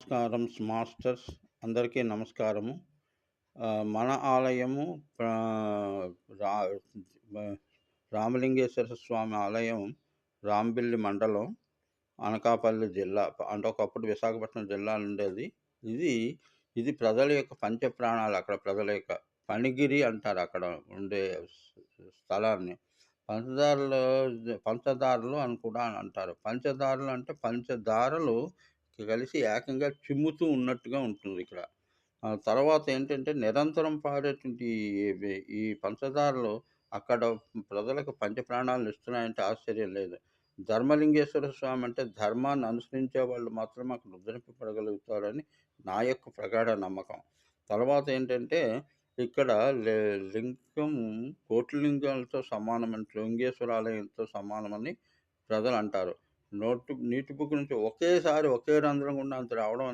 నమస్కారం మాస్టర్స్, అందరికీ నమస్కారము. మన ఆలయము రా రామలింగేశ్వర స్వామి ఆలయం రాంబిల్లి మండలం, అనకాపల్లి జిల్లా. అంటే ఒకప్పుడు విశాఖపట్నం జిల్లా ఉండేది. ఇది ఇది ప్రజల యొక్క పంచప్రాణాలు. అక్కడ ప్రజల యొక్క పనిగిరి అంటారు అక్కడ ఉండే స్థలాన్ని. పంచదారలు పంచదారలు అని కూడా అంటారు. పంచదారలు అంటే పంచదారలు కలిసి ఏకంగా చిమ్ముతూ ఉన్నట్టుగా ఉంటుందిక్కడ. తర్వాత ఏంటంటే నిరంతరం పాడేటువంటి ఈ పంచదారలు అక్కడ ప్రజలకు పంచప్రాణాలనిస్తున్నాయంటే ఆశ్చర్యం లేదు. ధర్మలింగేశ్వర స్వామి అంటే ధర్మాన్ని అనుసరించే వాళ్ళు మాత్రమే అక్కడ ఉద్ధరింపబడగలుగుతారని నా యొక్క ప్రగాఢ నమ్మకం. తర్వాత ఏంటంటే ఇక్కడ లింగం కోటి లింగాలతో సమానమని, లింగేశ్వర ఆలయంతో సమానమని ప్రజలంటారు. నీటి బుగ్గ నుంచి ఒకేసారి ఒకే రంధ్రం గుండా అంత రావడం